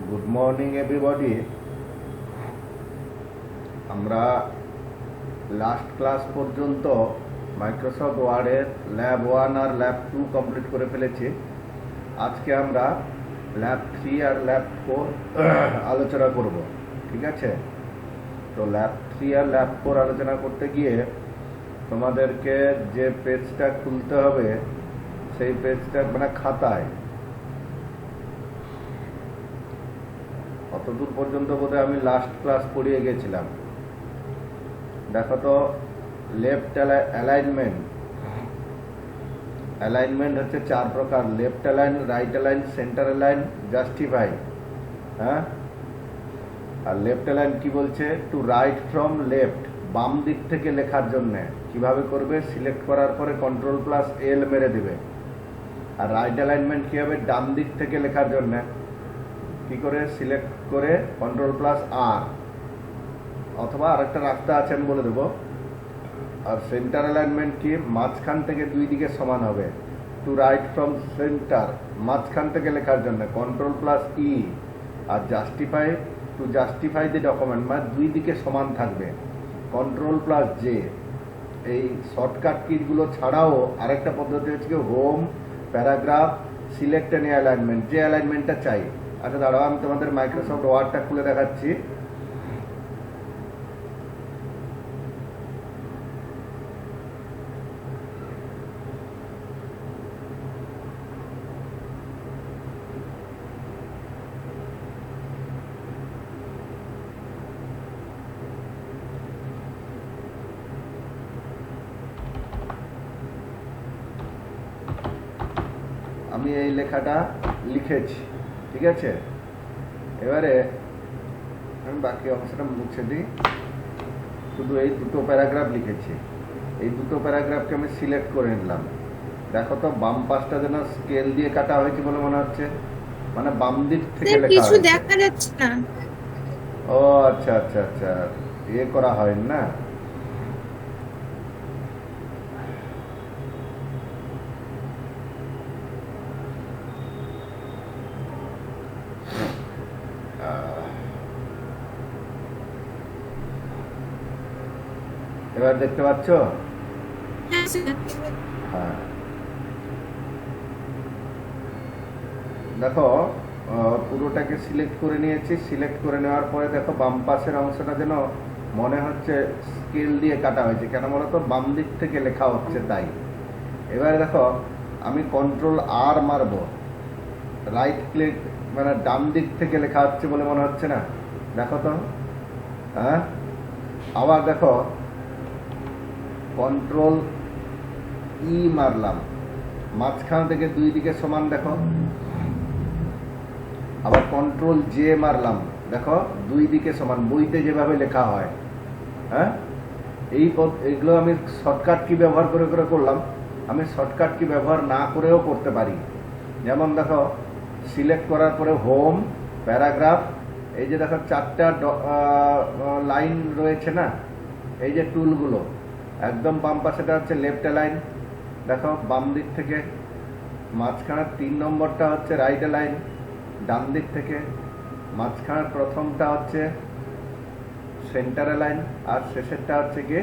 Good morning everybody. আমরা last class পর্যন্ত Microsoft ওয়ার্ডের ল্যাব 1 আর ল্যাব 2 কমপ্লিট করে ফেলেছি। আজকে আমরা ল্যাব 3 আর ল্যাব 4 আলোচনা করব, ঠিক আছে? তো ল্যাব 3 আর ল্যাব 4 আলোচনা করতে গিয়ে তোমাদেরকে যে পেজটা খুলতে হবে সেই পেজটা মানে খাতায় অতদূর পর্যন্ত বোধহয় আমি লাস্ট ক্লাস পড়িয়ে গেছিলাম। দেখো তো, লেফট অ্যালাইনমেন্ট হচ্ছে 4 প্রকার: left align, right align, centre align, justify. হ্যাঁ, আর লেফট অ্যালাইন কি বলছে? টু রাইট ফ্রম লেফট, বাম দিক থেকে লেখার জন্য কিভাবে করবে? সিলেক্ট করার পরে Ctrl+L মেরে দিবে। আর রাইট অ্যালাইনমেন্ট কি হবে? ডান দিক থেকে লেখার জন্য কি করে? সিলেক্ট করে Ctrl+R, অথবা আরেকটা রাস্তা আছে আমি বলে দেবো। আর সেন্টার অ্যালাইনমেন্ট কি? মাঝখান থেকে দুই দিকে সমান হবে। টু রাইট ফ্রম সেন্টার, মাঝখান থেকে লেখার জন্য Ctrl+E। আর justify, to justify the document, মানে দুই দিকে সমান থাকবে, Ctrl+J। এই শর্টকাট কিগুলো ছাড়াও আরেকটা পদ্ধতি হচ্ছে কি? Home, paragraph, select any alignment, যে অ্যালাইনমেন্টটা চাই। আচ্ছা দাঁড়াও, আমি তোমাদের মাইক্রোসফট ওয়ার্ডটা খুলে দেখাচ্ছি। আমি এই লেখাটা লিখেছি, ঠিক আছে? এবারে আমি বাকি অংশটা মুছে দিই, শুধু এই দুটো প্যারাগ্রাফ লিখেছি। এই দুটো প্যারাগ্রাফকে আমি সিলেক্ট করে নিলাম। দেখো তো, বাম পাশটা যেন স্কেল দিয়ে কাটা হয়েছে বলে মনে হচ্ছে, মানে বাম দিক থেকে লেখা কিছু হয়েছে। দেখা যাচ্ছে না। ও আচ্ছা আচ্ছা আচ্ছা, ইয়ে করা হয় না। এবার দেখতে পাচ্ছ? হ্যাঁ, দেখো, পুরোটাকে সিলেক্ট করে নিয়েছি। সিলেক্ট করে নেওয়ার পরে দেখো, বাম পাশের অংশটা যেন মনে হচ্ছে স্কেল দিয়ে কাটা হয়েছে। কেন বলো তো? বাম দিক থেকে লেখা হচ্ছে তাই। এবারে দেখো, আমি Ctrl+R মারবো, রাইট ক্লিক, মানে ডান দিক থেকে লেখা হচ্ছে বলে মনে হচ্ছে না? দেখো তো, হ্যাঁ। আবার দেখো, Ctrl+E মারলাম, মাঝখান থেকে দুই দিকে সমান, দেখো। আবার Ctrl+J মারলাম, দেখো দুই দিকে সমান, বইতে যেভাবে লেখা হয়। হ্যাঁ, এইগুলো আমি শর্টকাট কি ব্যবহার করে করে করলাম। আমি শর্টকাট কি ব্যবহার না করেও করতে পারি। যেমন দেখো, সিলেক্ট করার পরে হোম, প্যারাগ্রাফ, এই যে দেখো 4টা লাইন রয়েছে না, এই যে টুলগুলো, একদম বাম পাশেটা হচ্ছে লেফট অ্যালাইন, দেখো বাম দিক থেকে। মাঝখানে 3 নম্বরটা হচ্ছে রাইট অ্যালাইন, ডান দিক থেকে। মাঝখানের প্রথমটা হচ্ছে সেন্টার অ্যালাইন, আর শেষেরটা হচ্ছে গিয়ে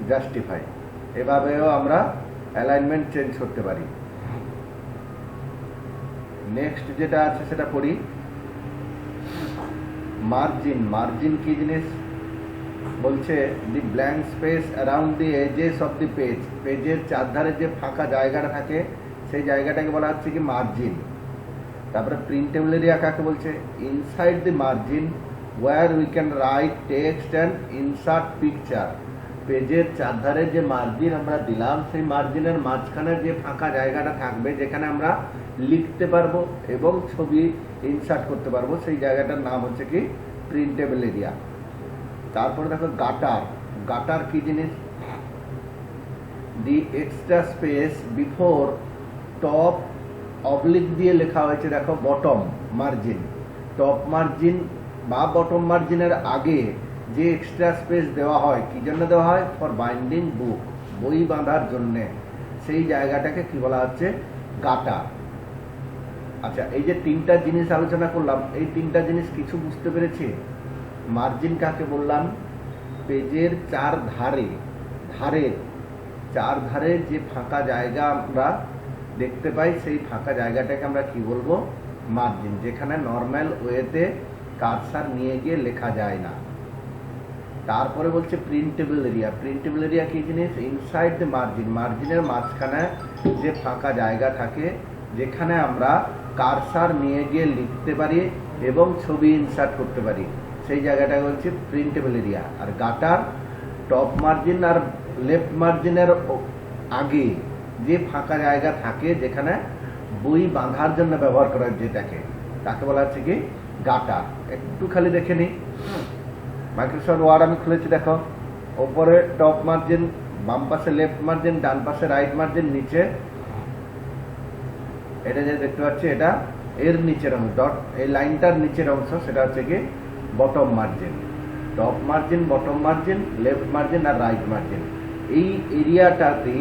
জাস্টিফাই। এভাবেও আমরা অ্যালাইনমেন্ট চেঞ্জ করতে পারি। নেক্সট যেটা আছে সেটা পড়ি। মার্জিন। মার্জিন কি জিনিস? বলছে the blank space around the edges of the page, পেজের চারধারে যে ফাঁকা জায়গাটা থাকে সেই জায়গাটাকে বলা হচ্ছে কি মার্জিন। তারপরে প্রিন্টেবল এরিয়া কাকে বলছে? Inside the margin where we can write text and insert picture. পেজের চারধারে যে মার্জিন আমরা দিলাম, সেই মার্জিনের মাঝখানের যে ফাঁকা জায়গাটা থাকবে যেখানে আমরা লিখতে পারবো এবং ছবি ইনসার্ট করতে পারবো, সেই জায়গাটার নাম হচ্ছে কি প্রিন্টেবল এরিয়া। তারপরে দেখো গাটার। গাটার কি জিনিস? The extra space before top, oblique দিয়ে লেখা হয়েছে, দেখো বটম মার্জিন। টপ মার্জিন বা বটম মার্জিনের আগে যে এক্সট্রা স্পেস দেওয়া হয়, কি জন্য দেওয়া হয়? ফর বাইন্ডিং বুক, বই বাঁধার জন্যে। সেই জায়গাটাকে কি বলা হচ্ছে? গাটার। আচ্ছা, এই যে তিনটা জিনিস আলোচনা করলাম, এই তিনটা জিনিস কিছু বুঝতে পেরেছি? মার্জিন কাকে বললাম? পেজের চার ধারে যে ফাঁকা জায়গা আমরা দেখতে পাই, সেই ফাঁকা জায়গাটাকে আমরা কি বলবো? মার্জিন, যেখানে নর্মাল ওয়েতে কার্সার নিয়ে গিয়ে লেখা যায় না। তারপরে বলছে প্রিন্টেবল এরিয়া। প্রিন্টেবল এরিয়া কি জিনিস? ইনসাইড দ্য মার্জিন, মার্জিনের মাঝখানে যে ফাঁকা জায়গা থাকে, যেখানে আমরা কার্সার নিয়ে গিয়ে লিখতে পারি এবং ছবি ইনসার্ট করতে পারি, সেই জায়গাটাকে বলছে প্রিন্টেবল এরিয়া। আর গাটার টপ মার্জিন আর লেফট মার্জিনের আগে যে ফাঁকা জায়গা থাকে, যেখানে বই বাঁধার জন্য ব্যবহার করা যেটাকে, তাকে বলা হচ্ছে কি? গাটার। একটু খালি দেখে নিই। মাইক্রোসফট ওয়ার্ড আমি খুলেছি, দেখো ওপরে টপ মার্জিন, বাম পাশে লেফট মার্জিন, ডান পাশে রাইট মার্জিন, নিচে এটা যে দেখতে পাচ্ছি, এটা এর নিচের অংশ, ডট এই লাইনটার নিচের অংশ, সেটা হচ্ছে কি bottom margin. Top margin, bottom margin, left margin আর রাইট মার্জিন। এই এরিয়াটাতে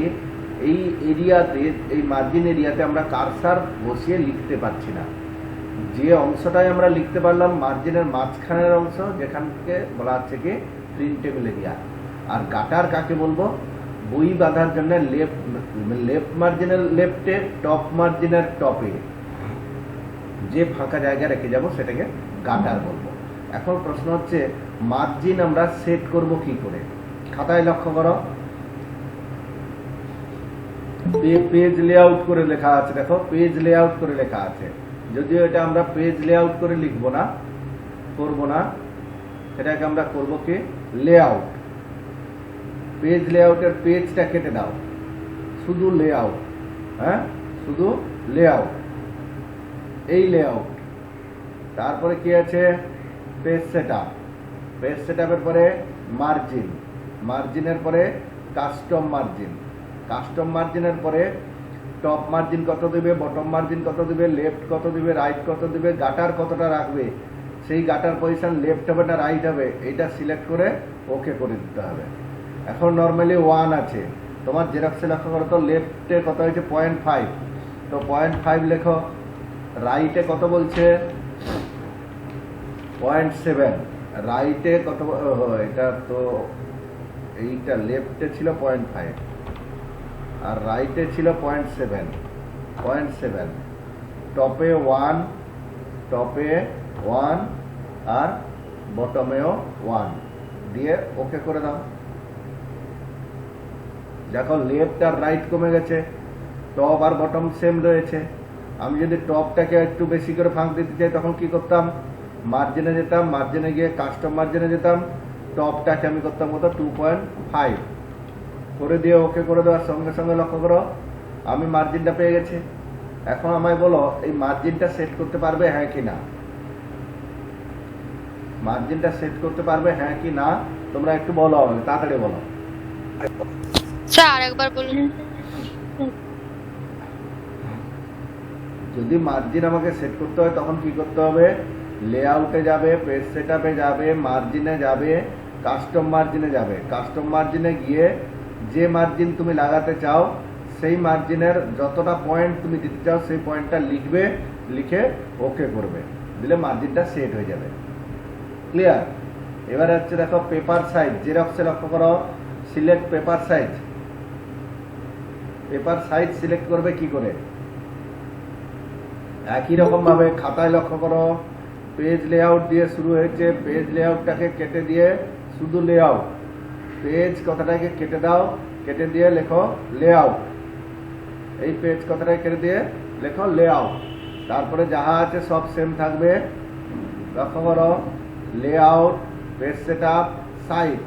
এই মার্জিন এরিয়াতে আমরা কার্সার বসিয়ে লিখতে পারছি না। যে অংশটাই আমরা লিখতে পারলাম মার্জিনের মাঝখানের অংশ, যেখান থেকে বলা হচ্ছে কি প্রিন্টেবল এরিয়া। আর গাটার কাকে বলবো? বই বাঁধার জন্য লেফট মার্জিনের লেফটে, টপ মার্জিনের টপে যে ফাঁকা জায়গা রেখে যাব, সেটাকে গাটার বলবো। এখন প্রশ্ন হচ্ছে, মার্জিন আমরা সেট করব কি করে? খাতায় লক্ষ্য করো, পেজ লেআউট করে লেখা আছে, দেখো পেজ লেআউট করে লেখা আছে। যদিও এটা আমরা পেজ লেআউট করে লিখবো না, করবো না, এটাকে আমরা করব কি লেআউট। পেজ লেআউটের পেজটা কেটে দাও, শুধু লেআউট, হ্যাঁ শুধু লেআউট, এই লেআউট। তারপরে কি আছে? Page setup. পেজ সেটআপের পরে মার্জিন, মার্জিনের পরে কাস্টম মার্জিন, কাস্টম মার্জিনের পরে টপ মার্জিন কত দেবে, বটম মার্জিন কত দেবে, লেফট কত দেবে, রাইট কত দেবে, গাটার কতটা রাখবে, সেই গাটার পজিশন লেফট হবে না রাইট হবে, এইটা সিলেক্ট করে ওকে করে দিতে হবে। এখন নর্মালি 1 আছে, তোমার জেরক্সে লক্ষ্য করো তো, লেফটে কত হয়েছে 0.5, তো 0.5 লেখো। রাইটে কত বলছে? 0.7। রাইটে কত? এটা তো এইটা লেফটে ছিল 0.5 আর রাইটে ছিল 0.7। টপে 1, টপে 1 আর বটমেও 1 দিয়ে ওকে করে দাও। দেখো লেফট আর রাইট কমে গেছে, টপ আর বটম সেম রয়েছে। আমি যদি টপটাকে একটু বেশি করে ফাঁক দিতে চাই, তখন কি করতাম? মার্জিনে যেতাম, মার্জিনে গিয়ে কাস্টম মার্জিনে যেতাম, টপটাকে আমি করতাম কত 2.5 করে দিয়ে ওকে করে দেওয়ার সঙ্গে সঙ্গে লক্ষ্য করো আমি মার্জিনটা পেয়ে গেছি। এখন আমায় বলো, এই মার্জিনটা সেট করতে পারবে হ্যাঁ কি না? মার্জিনটা সেট করতে পারবে হ্যাঁ কি না? তোমরা একটু বলো, তাড়াতাড়ি বলো। স্যার আরেকবার বলুন। যদি মার্জিন আমাকে সেট করতে হয়, তখন কি করতে হবে? লেআউটে যাবে, পেজ সেটআপে যাবে, মার্জিনে যাবে, কাস্টম মার্জিনে যাবে। কাস্টম মার্জিনে গিয়ে যে মার্জিন তুমি লাগাতে চাও, সেই মার্জিনের যতটা পয়েন্ট তুমি দিতে চাও, সেই পয়েন্টটা লিখবে, লিখে ওকে করবে, দিলে মার্জিনটা সেট হয়ে যাবে। ক্লিয়ার? এবারে হচ্ছে দেখো পেপার সাইজ। জেরক্সে লক্ষ্য করো, select paper size. Paper size select করবে কি করে? একই রকম ভাবে খাতায় লক্ষ্য করো, পেজ লেআউট দিয়ে শুরু হয়েছে, পেজ লেআউটটাকে কেটে দিয়ে শুধু লেআউট, পেজ কথাটাকে কেটে দাও, কেটে দিয়ে লেখো লেআউট। এই পেজ কথাটাকে কেটে দিয়ে লেখো লেআউট। তারপরে যাহা আছে সব সেম থাকবে। লক্ষ্য করো, লেআউট, পেজ সেটআপ, সাইজ।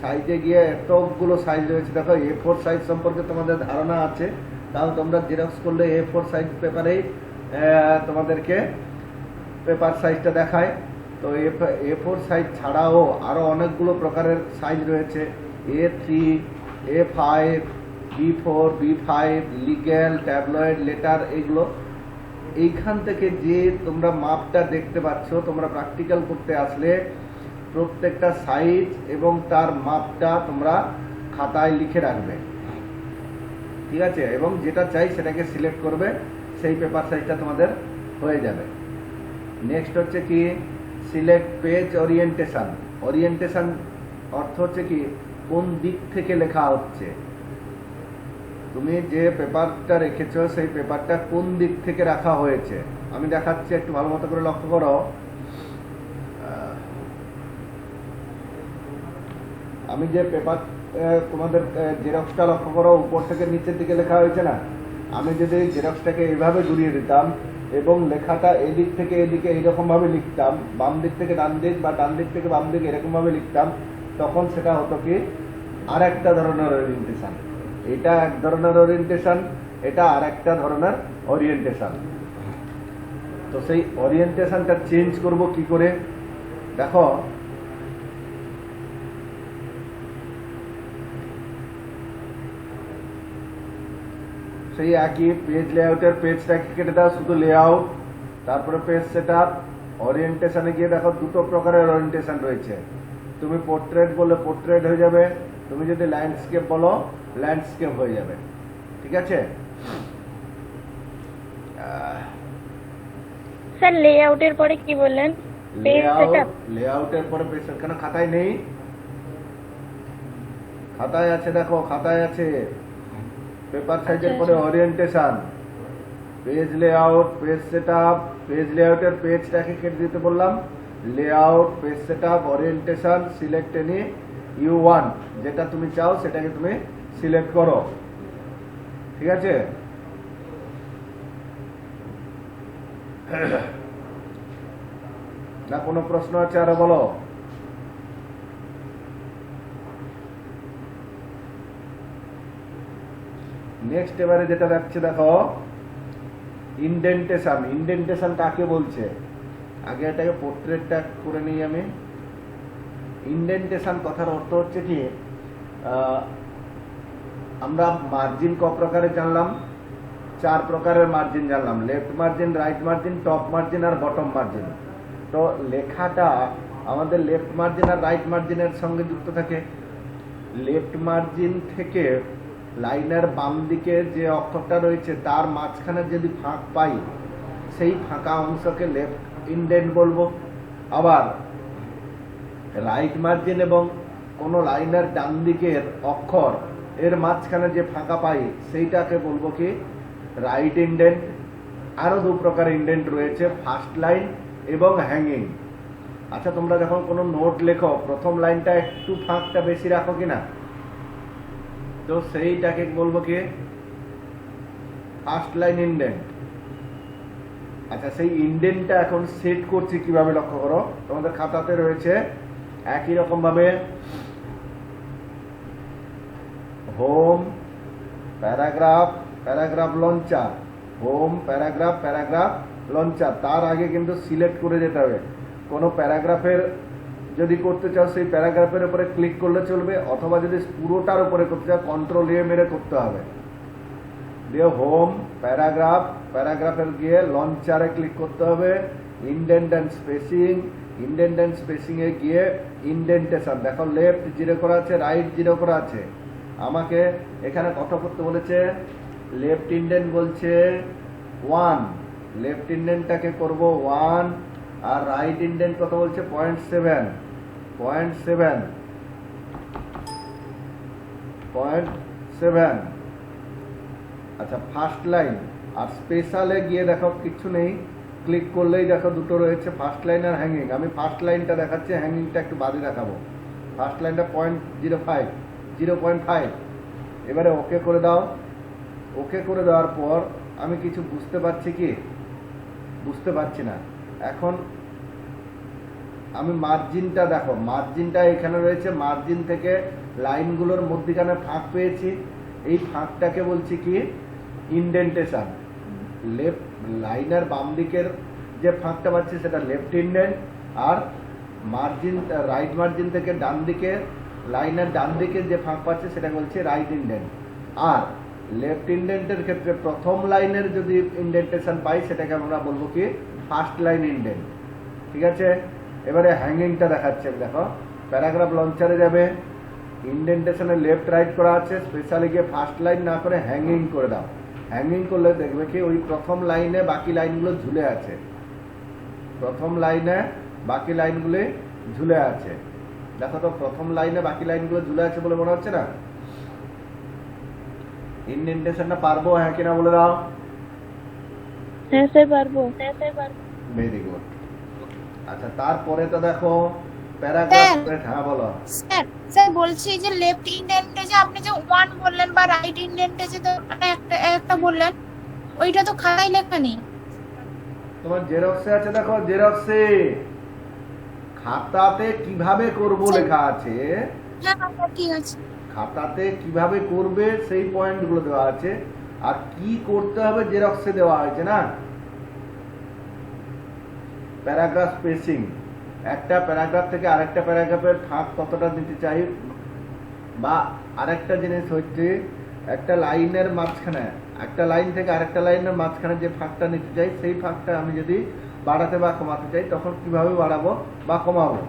সাইজে গিয়ে এতগুলো সাইজ রয়েছে। দেখো A4 সাইজ সম্পর্কে তোমাদের ধারণা আছে, তাও তোমরা জেরক্স করলে A4 সাইজ পেপারেই তোমাদেরকে পেপার সাইজটা দেখায়। তো A4 সাইজ ছাড়াও আরো অনেকগুলো প্রকারের সাইজ রয়েছে, A3, A5, B4, B5, legal, tabloid, letter, এগুলো। এইখান থেকে যে তোমরা মাপটা দেখতে পাচ্ছ, তোমরা প্র্যাকটিক্যাল করতে আসলে প্রত্যেকটা সাইজ এবং তার মাপটা তোমরা খাতায় লিখে রাখবে, ঠিক আছে? এবং যেটা চাই সেটাকে সিলেক্ট করবে, সেই পেপার সাইজটা তোমাদের হয়ে যাবে। নেক্সট হচ্ছে কি সিলেক্ট পেজ ওরিয়েন্টেশন। ওরিয়েন্টেশন অর্থ হচ্ছে কি কোন দিক থেকে লেখা হচ্ছে, তুমি যে পেপারটা রেখেছো সেই পেপারটা কোন দিক থেকে রাখা হয়েছে। আমি দেখাচ্ছি, একটু ভালো মতো করে লক্ষ্য করো। আমি যে পেপার তোমাদের জেরক্সটা লক্ষ্য করো, উপর থেকে নিচের দিকে লেখা হয়েছে না, আমি যদি জেরক্সটাকে এইভাবে ঘুরিয়ে দিতাম এবং লেখাটা এদিক থেকে এদিকে এইরকম ভাবে লিখতাম, বাম দিক থেকে ডান দিক বা ডান দিক থেকে বাম দিক এরকম ভাবে লিখতাম, তখন সেটা হতো কি আর একটা ধরনের ওরিয়েন্টেশন। এটা এক ধরনের ওরিয়েন্টেশন, এটা আর একটা ধরনের ওরিয়েন্টেশন। তো সেই ওরিয়েন্টেশনটা চেঞ্জ করব কি করে, দেখো সেই একই পেজ লেআউটের পেজটাকে কেটে দাও, শুধু লেআউট, তারপরে পেজ সেটআপ। ওরিয়েন্টেশনে গিয়ে দেখো দুটো প্রকারের ওরিয়েন্টেশন রয়েছে। তুমি পোর্ট্রেট বললে পোর্ট্রেট হয়ে যাবে, তুমি যদি ল্যান্ডস্কেপ বলো ল্যান্ডস্কেপ হয়ে যাবে। ঠিক আছে স্যার লেআউটের পরে কি বললেন? Page setup. লেআউটের পরে পেজ সেটআপ কেন খাতায় নেই? খাতায় আছে, দেখো খাতায় আছে। পেপার সাইজের পরে orientation, page layout, page setup. Page লেআউটের পেজটাকে কেটে দিতে বললাম, layout, page setup, orientation, select any you want, যেটা তুমি চাও সেটাকে তুমি সিলেক্ট করো। ঠিক আছে, না কোনো প্রশ্ন আছে আরো বলো? নেক্সট এবারে যেটা যাচ্ছে দেখো ইন্ডেন্টেশন। ইন্ডেন্টেশন কাকে বলছে, আগে এটাকে পোর্ট্রেটটা করে নিই আমি। ইন্ডেন্টেশন কথার অর্থ হচ্ছে কি আমরা মার্জিন ক প্রকারে জানলাম, 4 প্রকারের মার্জিন জানলাম, left margin, right margin, top margin আর বটম মার্জিন। তো লেখাটা আমাদের লেফট মার্জিন আর রাইট মার্জিনের সঙ্গে যুক্ত থাকে। লেফট মার্জিন থেকে লাইনের বাম দিকে যে অক্ষরটা রয়েছে তার মাঝখানে যদি ফাঁক পাই সেই ফাঁকা অংশকে লেফট ইন্ডেন্ট বলবো। আবার রাইট মার্জিন এবং কোন লাইনের ডান দিকের অক্ষর এর মাঝখানে যে ফাঁকা পাই সেইটাকে বলবো কি রাইট ইন্ডেন্ট। আরো 2 প্রকার ইন্ডেন্ট রয়েছে, ফার্স্ট লাইন এবং হ্যাঙ্গিং। আচ্ছা তোমরা যখন কোনো নোট লেখো প্রথম লাইনটা একটু ফাঁকটা বেশি রাখো কিনা, তো সেইটাকে বলবো কি ফার্স্ট লাইন ইন্ডেন্ট। আচ্ছা সেই ইন্ডেন্টটা এখন সেট করছি কিভাবে লক্ষ্য করো, তোমাদের খাতাতে রয়েছে একই রকম ভাবে home, paragraph, paragraph launcher, home, paragraph, paragraph launcher. তার আগে কিন্তু সিলেক্ট করে যেতে হবে। কোনো প্যারাগ্রাফের যদি করতে চাও সেই প্যারাগ্রাফের উপরে ক্লিক করলে চলবে, অথবা যদি পুরোটার উপরে করতে চাও কন্ট্রোল এ মেরে করতে হবে। দিয়ে হোম, প্যারাগ্রাফ, প্যারাগ্রাফের গিয়ে লঞ্চারে ক্লিক করতে হবে, indent and spacing, indent and spacing এ গিয়ে ইন্ডেন্টেশন। দেখো লেফট 0 করা আছে, রাইট 0 করা আছে। আমাকে এখানে কত করতে বলেছে, লেফট ইন্ডেন্ট বলছে 1, লেফট ইন্ডেন্টটাকে করব 1, আর রাইট ইন্ডেন্ট কত বলছে 0.7, 0.7। আচ্ছা ফার্স্ট লাইন আর স্পেশালে গিয়ে দেখো কিছু নেই, ক্লিক করলেই দেখো দুটো রয়েছে, ফার্স্ট লাইন আর হ্যাঙ্গিং। আমি ফার্স্ট লাইনটা দেখাচ্ছি, হ্যাঙ্গিংটা একটু বাদে দেখাবো। ফার্স্ট লাইনটা 0.5। এবারে ওকে করে দাও। ওকে করে দেওয়ার পর আমি কিছু বুঝতে পারছি কি, বুঝতে পারছি না। এখন আমি মার্জিনটা দেখো, মার্জিনটা এখানে রয়েছে, মার্জিন থেকে লাইনগুলোর মধ্যখানে ফাঁক পেয়েছি, এই ফাঁকটাকে বলছি কি ইন্ডেন্টেশন। লেফট লাইনের বাম দিকের যে ফাঁকটা পাচ্ছি সেটা লেফট ইন্ডেন্ট, আর মার্জিন রাইট মার্জিন থেকে ডান দিকে লাইনের ডান দিকে যে ফাঁক পাচ্ছে সেটা বলছে রাইট ইন্ডেন্ট। আর লেফট ইন্ডেন্টের ক্ষেত্রে প্রথম লাইনের যদি ইন্ডেন্টেশন পাই সেটাকে আমরা বলবো কি ফার্স্ট লাইন ইন্ডেন্ট। ঠিক আছে, এবারে হ্যাঙ্গিংটা দেখাচ্ছে। দেখো প্যারাগ্রাফ লঞ্চারে যাবে, ইন্ডেন্টেশনে লেফট রাইট করা আছে, স্পেশালি গিয়ে ফার্স্ট লাইন না করে হ্যাঙ্গিং করে দাও। হ্যাঙ্গিং করলে দেখবে কি ওই প্রথম লাইনে বাকি লাইনগুলো ঝুলে আছে, প্রথম লাইনে বাকি লাইনগুলি ঝুলে আছে। দেখো তো প্রথম লাইনে বাকি লাইনগুলো ঝুলে আছে বলে মনে হচ্ছে না? ইনডেন্টেশনটা পারবো হ্যাঁ কিনা বলে দাও। হ্যাঁ স্যার পারবো। Very good. আচ্ছা তারপরে তো দেখো প্যারাগ্রাফ, হ্যাঁ বলো। স্যার স্যার বলছি যে লেফট ইন্ডেন্টেজে আপনি যে 1 বললেন বা রাইট ইন্ডেন্টেজে তো মানে একটা বললেন, ওইটা তো খাতায় লেখা নেই। তোমার জেরক্সে আছে, দেখো জেরক্সে খাতাতে কিভাবে করব লেখা আছে। হ্যাঁ স্যার ঠিক আছে। খাতাতে কিভাবে করবে সেই পয়েন্টগুলো দেওয়া আছে, আর কি করতে হবে জেরক্সে দেওয়া হয়েছে না। প্যারাগ্রাফ স্পেসিং, একটা প্যারাগ্রাফ থেকে আরেকটা প্যারাগ্রাফের ফাঁক কতটা দিতে চাই, বা আরেকটা জিনিস হচ্ছে একটা লাইনের মাঝখানে, একটা লাইন থেকে আরেকটা লাইনের মাঝখানে যে ফাঁকটা নিতে চাই সেই ফাঁকটা আমি যদি বাড়াতে বা কমাতে চাই তখন কিভাবে বাড়াবো বা কমাবো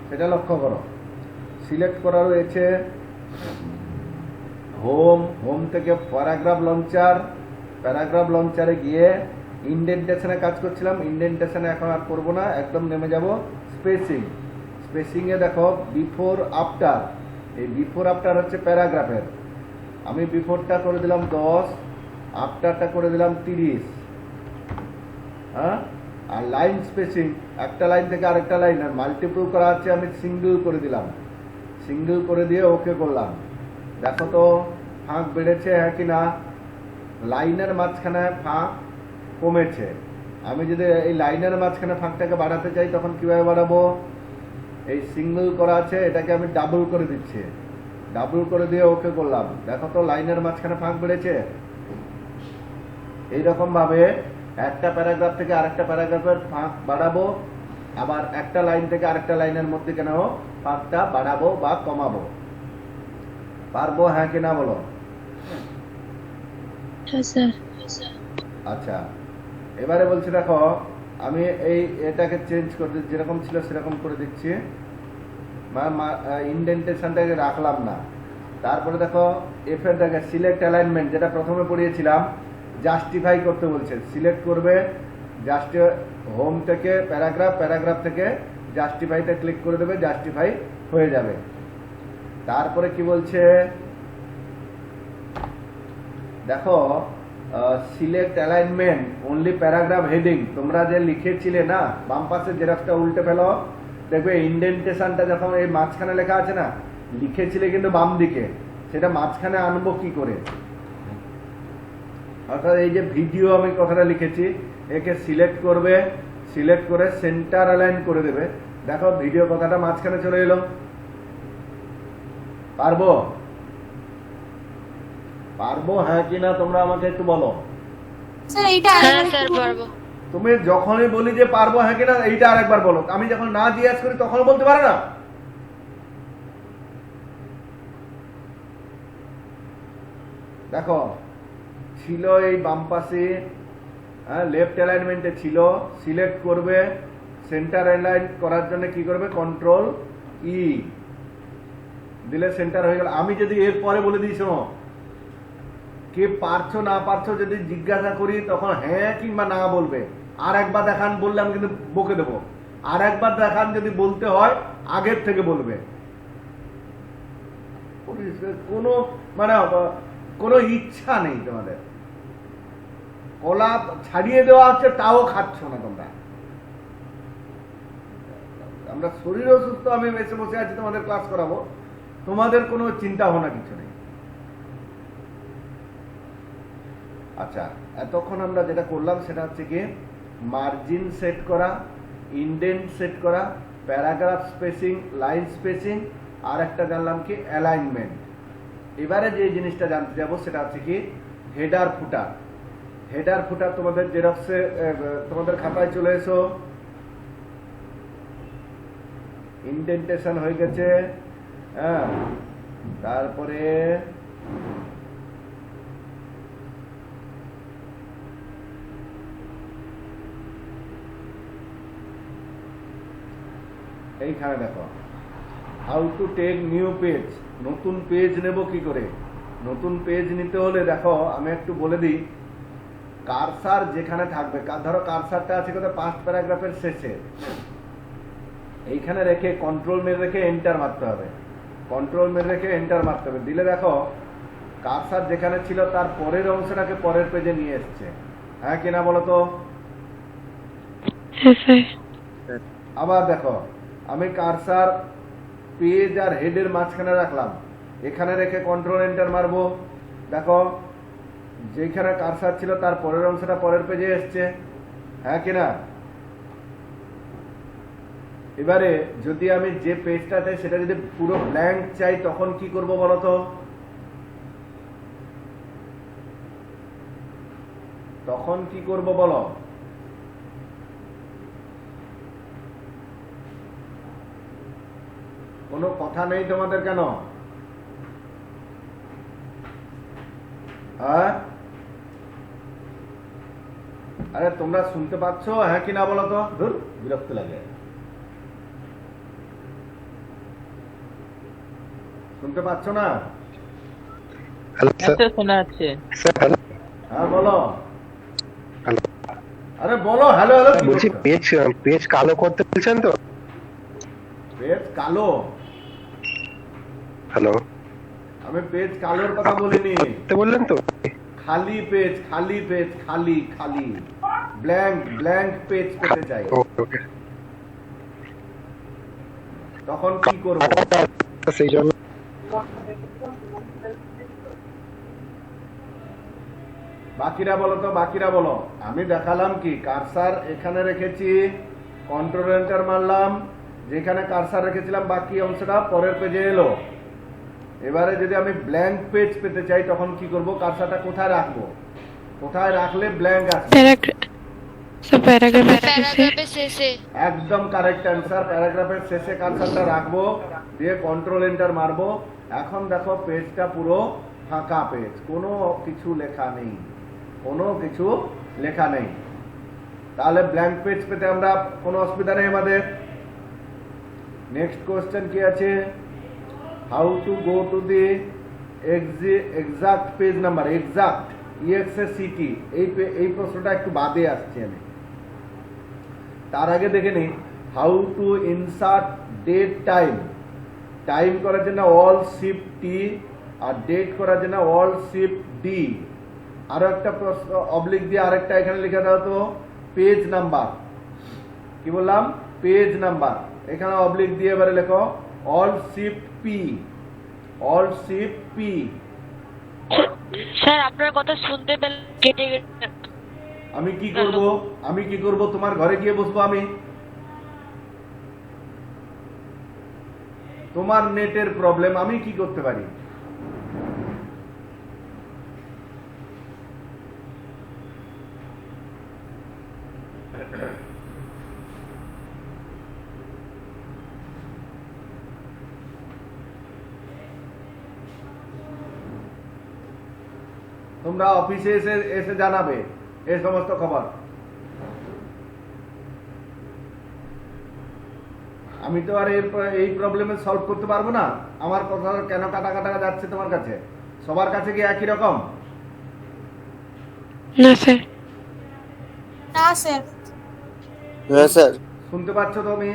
সেটা লক্ষ্য করো। সিলেক্ট করা রয়েছে হোম থেকে প্যারাগ্রাফ লঞ্চার, প্যারাগ্রাফ লঞ্চারে গিয়ে ইন্ডেন্টেশনে কাজ করছিলাম, ইন্ডেন্টেশনে এখন আর করবো না, একদম নেমে যাব স্পেসিং। স্পেসিংয়ে দেখো বিফোর আফটার, এই বিফোর আফটার হচ্ছে প্যারাগ্রাফের। আমি বিফোরটা করে দিলাম 10, আফটারটা করে দিলাম 30। হ্যাঁ, আর লাইন স্পেসিং একটা লাইন থেকে আরেকটা লাইন আর মাল্টিপল করা আছে, আমি সিঙ্গেল করে দিলাম, সিঙ্গেল করে দিয়ে ওকে করলাম। দেখো তো ফাঁক বেড়েছে হ্যাঁ কি না, লাইনের মাঝখানে ফাঁক কমেছে। আমি যদি এই লাইনের মাঝখানে ফাঁকটাকে বাড়াতে চাই তখন কিভাবে বাড়াবো, এই সিঙ্গেল করা আছে এটাকে আমি ডাবল করে দিচ্ছি, ডাবল করে দিয়ে ওকে করলাম। দেখো তো লাইনের মাঝখানে ফাঁক বেড়েছে। এইরকম ভাবে একটা প্যারাগ্রাফ থেকে আরেকটা প্যারাগ্রাফের ফাঁক বাড়াবো, আবার একটা লাইন থেকে আরেকটা লাইনের মধ্যে কেন ফাঁকটা বাড়াবো বা কমাবো। পারবো হ্যাঁ কি না বলো। হ্যাঁ স্যার। আচ্ছা এবারে বলছি দেখো আমি এটাকে চেঞ্জ করে দিচ্ছি, যেরকম ছিল সেরকম করে দিচ্ছি, ইন্ডেন্টেশনটাকে রাখলাম না। তারপরে দেখো এফের দেখে সিলেক্ট অ্যালাইনমেন্ট, যেটা প্রথমে পড়িয়েছিলাম, জাস্টিফাই করতে বলছে। সিলেক্ট করবে জাস্ট হোম থেকে প্যারাগ্রাফ, প্যারাগ্রাফ থেকে জাস্টিফাইতে ক্লিক করে দেবে, জাস্টিফাই হয়ে যাবে। তারপরে কি বলছে দেখো select alignment only paragraph heading, তোমরা যে লিখেছিলে না বাম পাশে জেরক্সটা উল্টে ফেলো, দেখবে ইন্ডেন্টেশনটা যখন এই মাঝখানে লেখা আছে না, লিখেছিলে কিন্তু বাম দিকে, সেটা মাঝখানে আনবো কি করে। অর্থাৎ এই যে ভিডিও আমি কথাটা লিখেছি একে সিলেক্ট করবে, সিলেক্ট করে সেন্টার অ্যালাইন করে দেবে। দেখো ভিডিও কথাটা মাঝখানে চলে এলো। পারবো পারবো হ্যাঁ কি না তোমরা আমাকে একটু বলো। স্যার এইটা হ্যাঁ স্যার পারবো। তুমি যখনই বলি যে পারবো হ্যাঁ কি না এইটা আরেকবার বলো, আমি যখন না জিজ্ঞেস করি তখন বলতে পারো না। দেখো ছিল এই বাম পাশে লেফট অ্যালাইনমেন্টে ছিল, সিলেক্ট করবে, সেন্টার অ্যালাইন করার জন্য কি করবে কন্ট্রোল ই দিলে সেন্টার হয়ে গেল। আমি যদি এর পরে বলে দিই শোনো, কে পারছো না পারছো যদি জিজ্ঞাসা করি তখন হ্যাঁ কিংবা না বলবে। আর একবার দেখান বললে আমি কিন্তু বকে দেবো, আর একবার দেখান যদি বলতে হয় আগের থেকে বলবে। কোনো মানে কোনো ইচ্ছা নেই তোমাদের, কলা ছাড়িয়ে দেওয়া হচ্ছে তাও খাচ্ছ না তোমরা। আমরা শরীর অসুস্থ, আমি এসে বসে আছি তোমাদের ক্লাস করাবো, তোমাদের কোনো চিন্তা ভাবনা কিছু নেই। আচ্ছা এতক্ষণ আমরা যেটা করলাম সেটা হচ্ছে কি মার্জিন সেট করা, ইন্ডেন্ট সেট করা, প্যারাগ্রাফ স্পেসিং, লাইন স্পেসিং, আর একটা জানলাম কি অ্যালাইনমেন্ট। এবারে যে জিনিসটা জানতে যাবো সেটা হচ্ছে কি হেডার ফুটার। হেডার ফুটার তোমাদের জেরক্সে তোমাদের খাতায় চলে এসো, ইন্ডেন্টেশন হয়ে গেছে। হ্যাঁ তারপরে এইখানে দেখো how to take new page, নতুন পেজ নেব কি করে। নতুন পেজ নিতে হলে দেখো আমি একটু বলে দিই, কারসার যেখানে থাকবে, ধরো কারসারটা আছে কোথায়, ফার্স্ট প্যারাগ্রাফের শেষে, এইখানে রেখে কন্ট্রোল মেরে রেখে এন্টার মারতে হবে, কন্ট্রোল মেরে রেখে এন্টার মারতে হবে। দিলে দেখো কারসার যেখানে ছিল তার পরের অংশটাকে পরের পেজে নিয়ে এসছে। হ্যাঁ কিনা বলো তো? হ্যাঁ স্যার। আবার দেখো আমি কারসার পেজ আর হেডের মাঝখানে রাখলাম, এখানে রেখে কন্ট্রোল এন্টার মারবো, দেখো যেখানে কারসার ছিল তার পরের অংশটা পরের পেজে এসছে। হ্যাঁ কিনা? এবারে যদি আমি যে পেজটা চাই সেটা যদি পুরো ব্ল্যাঙ্ক চাই তখন কি করব বলো তো? তখন কি করব বলো? কোনো কথা নেই তোমাদের কেন? হ্যাঁ, আরে তোমরা শুনতে পাচ্ছ হ্যাঁ কিনা বলো তো? ধুর, বিরক্ত লাগে। শুনতে পাচ্ছ না? হ্যালো স্যার, শোনা যাচ্ছে স্যার হ্যালো। হ্যাঁ বলো। হ্যালো আরে বলো হ্যালো হ্যালো। বলছি পেজ কালো করতে বলছেন তো? পেজ কালো? হ্যালো, আমি পেজ কালোর কথা বলিনি, বললেন তো? খালি পেজ, খালি পেজ, খালি খালি ব্ল্যাঙ্ক ব্ল্যাঙ্ক পেজ পেতে চাই। ওকে ওকে, তখন কি করব? সেই জন্য বাকিরা বলো তো, বাকিরা বলো। আমি দেখালাম কি, কারসার এখানে রেখেছি, কন্ট্রোল এন্টার মারলাম, যেখানে কারসার রেখেছিলাম বাকি অংশটা পরের পেজে এলো। এবারে যদি আমি ব্ল্যাঙ্ক পেজ পেতে চাই তখন কি করব? কারসারটা কোথায় রাখবো? কোথায় রাখলে ব্ল্যাঙ্ক আসবে? প্যারাগ্রাফের শেষে। একদম কারেক্ট অ্যান্সার। প্যারাগ্রাফের শেষে কারসারটা রাখবো, দিয়ে কন্ট্রোল এন্টার মারবো। এখন দেখো পেজটা পুরো ফাঁকা পেজ, কোনো কিছু লেখা নেই, কোনো কিছু লেখা নেই। তাহলে ব্ল্যাঙ্ক পেজ পেতে আমরা কোনো অসুবিধা নেই আমাদের। নেক্সট কোশ্চেন কি আছে? How to go to the exact page number. Exact EXACT, এই প্রশ্নটা একটু বাদে আসছে। আমি তার আগে দেখে নিই, how to insert date time. Time করার জন্য অল শিফট টি, আর ডেট করার জন্য অল শিফট ডি। আরো একটা প্রশ্ন অবলিক দিয়ে আরেকটা এখানে লিখে দাও তো, পেজ নাম্বার। কি বললাম? Page number. এখানে অবলিক দিয়ে এবারে লেখো all shift P, all shift P. Sir আপনার কথা শুনতে পেলে কেটে কেটে। আমি কি করব? আমি কি করব? তোমার ঘরে গিয়ে বসবো আমি? তোমার নেটের প্রবলেম, আমি কি করতে পারি? তোমরা অফিসে এসে এসে জানাবে এই সমস্ত খবর। আমি তো আর এই প্রবলেমে সলভ করতে পারবো না। আমার কথা কেন কাটা কাটা যাচ্ছে তোমার কাছে? সবার কাছে কি একই রকম? না স্যার। না স্যার। হ্যাঁ স্যার। শুনতে পাচ্ছ তুমি?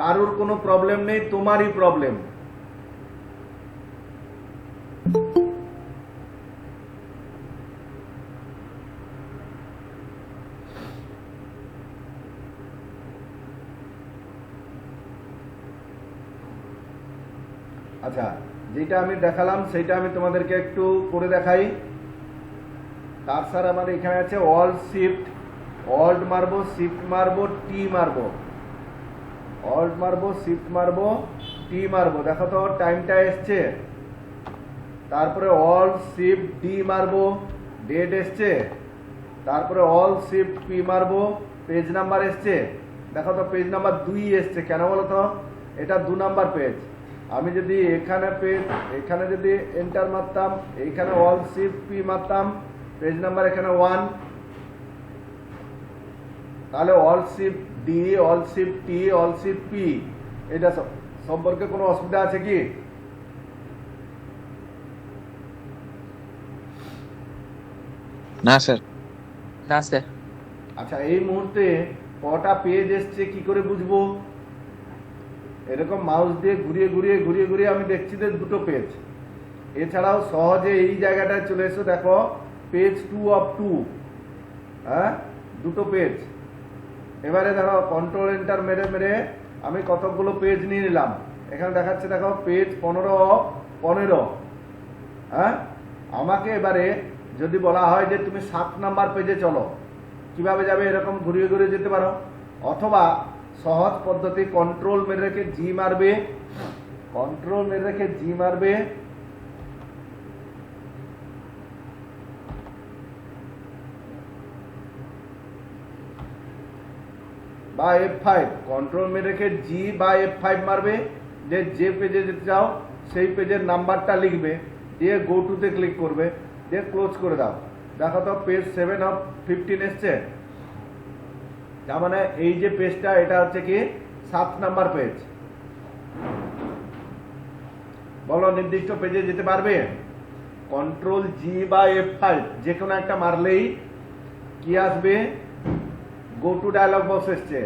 কারোর কোনো প্রবলেম নেই, তোমারই প্রবলেম। আচ্ছা, যেটা আমি দেখালাম সেটা আমি তোমাদেরকে একটু করে দেখাই। কারসার আমার এখানে আছে, অল শিফট, অল্ট মারবো, শিফট মারবো, টি মারবো, অল্ট মারবো, শিফট মারবো, টি মারবো। দেখো তো টাইমটা এসছে। তারপরে অল শিফট ডি মারবো, ডেট এসছে। তারপরে অল শিফট পি মারবো, পেজ নাম্বার এসছে। দেখো তো পেজ নাম্বার 2 এসছে। কেন বলো তো? এটা 2 নাম্বার পেজ। আমি যদি এখানে পেজ, এখানে যদি এন্টার মারতাম, এইখানে অল শিফট পি মারতাম, পেজ নাম্বার এখানে 1, তাহলে alt shift D, alt shift T, alt shift P, এটা সম্পর্কে কোনো অসুবিধা আছে কি? না স্যার। না স্যার। আচ্ছা, এই মুহূর্তে কটা পেজ এসছে কি করে বুঝবো? এরকম মাউস দিয়ে ঘুরিয়ে ঘুরিয়ে ঘুরিয়ে ঘুরিয়ে আমি দেখছি যে দুটো পেজ। এছাড়াও সহজে এই জায়গাটায় চলে এসো, দেখো পেজ 2 of 2, হ্যাঁ, দুটো পেজ। এবারে দেখো কন্ট্রোল এন্টার মেরে মেরে আমি কতগুলো পেজ নিয়ে নিলাম। এখানে দেখাচ্ছে দেখো পেজ 15 of 15। হ্যাঁ, আমাকে এবারে যদি বলা হয় যে তুমি 7 নাম্বার পেজে চলো, কিভাবে যাবে? এরকম ঘুরিয়ে ঘুরিয়ে যেতে পারো, অথবা সহজ পদ্ধতি কন্ট্রোল মেরে রেখে জি মারবে, কন্ট্রোল মেরে রেখে জি মারবে, বা F5, কন্ট্রোল মেরে রেখে জি বা F5 মারবে, যে পেজে যেতে চাও সেই পেজের নাম্বারটা লিখবে, দিয়ে গো টুতে ক্লিক করবে, দিয়ে ক্লোজ করে দাও। দেখো তো পেজ 7 of 15 এসছে। তার মানে এই যে পেজটা, এটা হচ্ছে কি 7 নাম্বার পেজ। বলো নির্দিষ্ট পেজে যেতে পারবে? কন্ট্রোল জি বা F5 যে কোনো একটা মারলেই কি আসবে? গো টু ডায়লগ বক্স এসছে।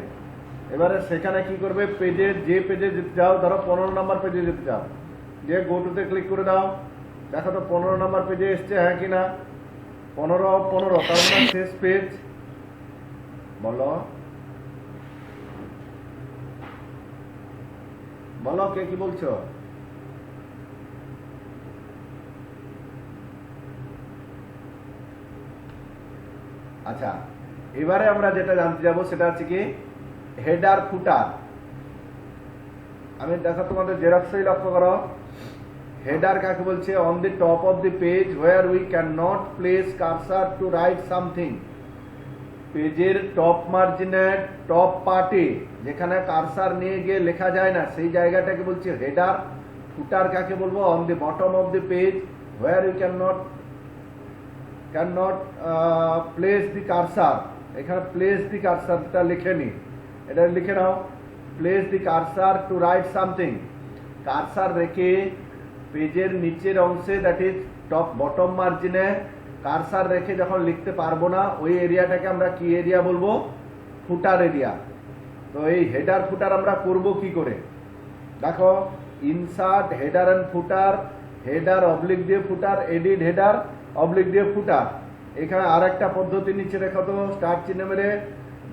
এবারে সেখানে কি করবে? পেজের যে পেজে যেতে চাও, ধরো 15 নাম্বার পেজে যেতে চাও, দিয়ে গো টুতে ক্লিক করে দাও। দেখো তো 15 নাম্বার পেজে এসছে, হ্যাঁ কিনা? 15 of 15, তার মানে শেষ পেজ। বলো বলো কে কি বলছো? আচ্ছা, এবারে আমরা যেটা জানতে যাব সেটা হচ্ছে কি হেডার ফুটার। আমি দেখো তোমাদের জেরক্সই লক্ষ্য করো, হেডার কাকে বলছে? On the top of the page where we can not place cursor to write something. পেজের টপ মার্জিনের টপ পার্টে যেখানে কার্সার নিয়ে গিয়ে লেখা যায় না, সেই জায়গাটাকে বলছে হেডার। ফুটার কাকে বলবো? On the bottom of the page where we can not place the cursor. এখানে প্লেস দি কার্সারটা লিখে নি, এটা লিখে নাও, place the cursor to write something. Cursor রেখে পেজের নিচের অংশে, দ্যাট ইজ টপ বটম মার্জিনে কার্সার রেখে যখন লিখতে পারবো না, ওই এরিয়াটাকে আমরা কি এরিয়া বলবো? Footer area. তো এই হেডার ফুটার আমরা করব কি করে? দেখো, insert header and footer, header oblique দিয়ে ফুটার, এডিট হেডার অবলিক দিয়ে ফুটার। এখানে আর একটা পদ্ধতি নিচে রেখো তো, স্টার্ট চিহ্ন মেরে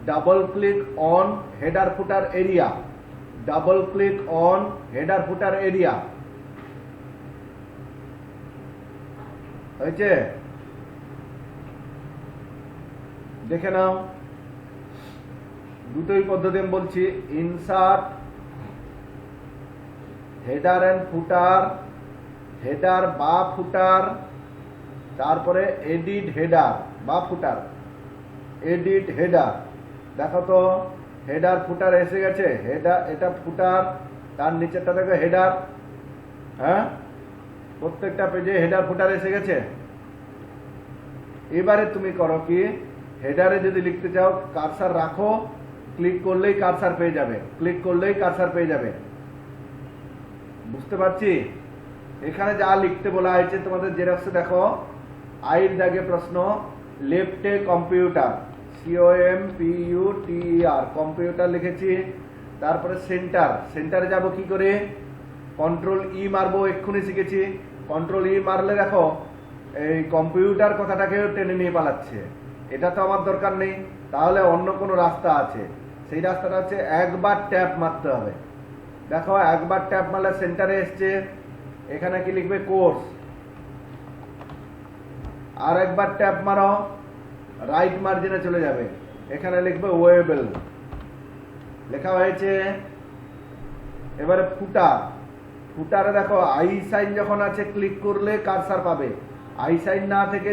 double click on header footer area, double click on header footer area. হয়েছে? দেখে নাও, দুটোই পদ্ধতি আমি বলছি। Insert header and footer, header বা ফুটার, তারপরে এডিট হেডার বা ফুটার, এডিট হেডার। দেখো তো হেডার ফুটার এসে গেছে, হেডার এটা ফুটার, তার নিচেরটা দেখো হেডার। হ্যাঁ, প্রত্যেকটা পেজে হেডার ফুটার এসে গেছে। এবারে তুমি করো কি, হেডারে যদি লিখতে চাও কার্সার রাখো, ক্লিক করলেই কার্সার পেয়ে যাবে, ক্লিক করলেই কার্সার পেয়ে যাবে। বুঝতে পারছি? এখানে যা লিখতে বলা হয়েছে তোমাদের জেরক্সে দেখো, আইর দাগে প্রশ্ন, লেফটে কম্পিউটার, COMPUTER, কম্পিউটার লিখেছি। তারপরে সেন্টার, সেন্টারে যাব কি করে? কন্ট্রোল ই মারবো, এক্ষুনি শিখেছি। কন্ট্রোল ই মারলে দেখো এই কম্পিউটার কথাটাকেও টেনে নিয়ে পালাচ্ছে। এটা তো আমার দরকার নেই, তাহলে অন্য কোনো রাস্তা আছে। সেই রাস্তাটা হচ্ছে একবার ট্যাপ মারতে হবে। দেখো একবার ট্যাপ মারলে সেন্টারে এসছে, এখানে কি লিখবে? কোর্স। আর একবার ট্যাপ মারো, রাইট মার্জিনে চলে যাবে, এখানে লিখবে ওয়েবেল, লেখা হয়েছে। এবারে ফুটার, ফুটারে দেখো আই সাইন যখন আছে, ক্লিক করলে কার্সার পাবে। আই সাইন না থেকে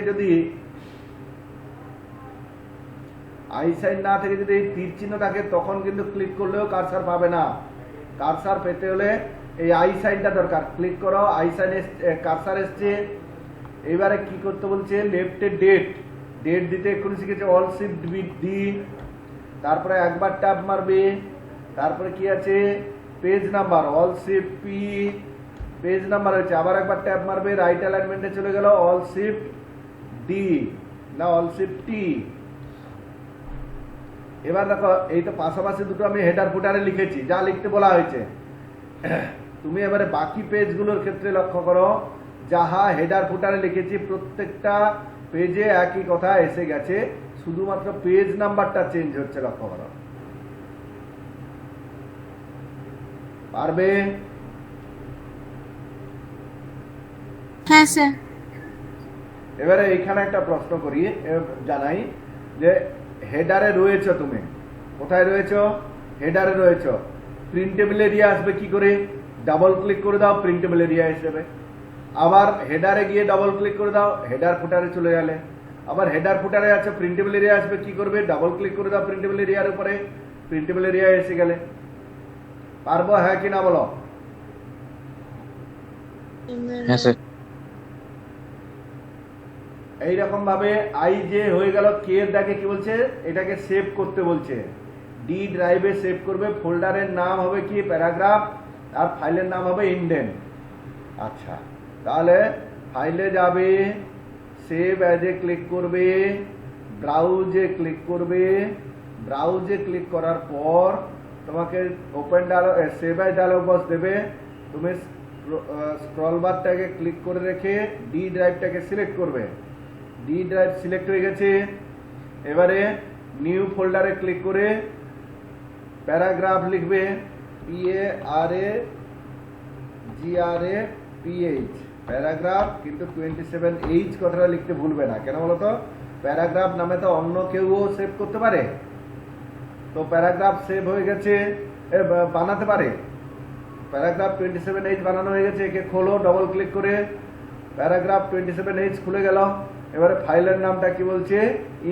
যদি তীর চিহ্ন থাকে, তখন কিন্তু ক্লিক করলেও কার্সার পাবে না। কার্সার পেতে হলে এই আই সাইনটা দরকার। ক্লিক করো, আই সাইন কার্সার এসছে। এবারে কি করতে বলছে? লেফটে ডেট, ডেট দিতে এক্ষুনি শিখেছে, অল শিফট ডি। তারপরে একবার ট্যাব মারবে, তারপরে কি আছে? Page number, alt shift P, page number হয়েছে। আবার একবার ট্যাব মারবে, রাইট অ্যালাইনমেন্টে চলে গেল, অল শিফট ডি না অল শিফট টি। এবার দেখো এই তো পাশাপাশি দুটো আমি হেডার ফুটারে লিখেছি, যা লিখতে বলা হয়েছে। তুমি এবারে বাকি পেজগুলোর ক্ষেত্রে লক্ষ্য করো, যাহা হেডার ফুটারে লিখেছি প্রত্যেকটা পেজে একই কথা এসে গেছে, শুধুমাত্র পেজ নাম্বারটা চেঞ্জ হচ্ছে, লক্ষ্য করো। পারবে? হ্যাঁ স্যার। এবারে এইখানে একটা প্রশ্ন করি, জানাই যে হেডারে রয়েছে, তুমি কোথায় রয়েছে? হেডারে রয়েছে। প্রিন্টেবল এরিয়া আসবে কি করে? ডাবল ক্লিক করে দাও, প্রিন্টেবল এরিয়া আসবে। আবার হেডারে গিয়ে ডাবল ক্লিক করে দাও, হেডার ফুটারে চলে গেলে। আবার হেডার ফুটারে আছে, প্রিন্টেবল এরিয়া আসবে কি করবে? ডাবল ক্লিক করে দাও প্রিন্টেবল এরিয়ার উপরে, প্রিন্টেবল এরিয়া এসে গেলে। পারবো হ্যাঁ কি না বলো? হ্যাঁ স্যার। এইরকম ভাবে আই যে হয়ে গেল, কে এর দাগে কি বলছে? এটাকে সেভ করতে বলছে, ডি ড্রাইভে সেভ করবে। ফোল্ডারের নাম হবে কি? প্যারাগ্রাফ। আর ফাইলের নাম হবে ইন্ডেন্ট। আচ্ছা, তাহলে ফাইলে যাবে, সেভ অ্যাজে ক্লিক করবে, ব্রাউজে ক্লিক করবে। ব্রাউজে ক্লিক করার পর তোমাকে open dialog, save as dialog box দেবে। তুমি স্ক্রল বারটাকে ক্লিক করে রেখে ডি ড্রাইভটাকে সিলেক্ট করবে। ডি ড্রাইভ সিলেক্ট হয়ে গেছে। এবারে নিউ ফোল্ডারে ক্লিক করে প্যারাগ্রাফ লিখবে, PARAGRAPH, প্যারাগ্রাফ। কিন্তু 27H কথাটা লিখতে ভুলবে না, কেন বলো তো? প্যারাগ্রাফ নামে তো অন্য কেউও সেভ করতে পারে। তো প্যারাগ্রাফ সেভ হয়ে গেছে, বানাতে পারে। প্যারাগ্রাফ 27H বানানো হয়ে গেছে। একে খোলো ডবল ক্লিক করে, প্যারাগ্রাফ 27H খুলে গেল। এবারে ফাইলের নামটা কি বলছে?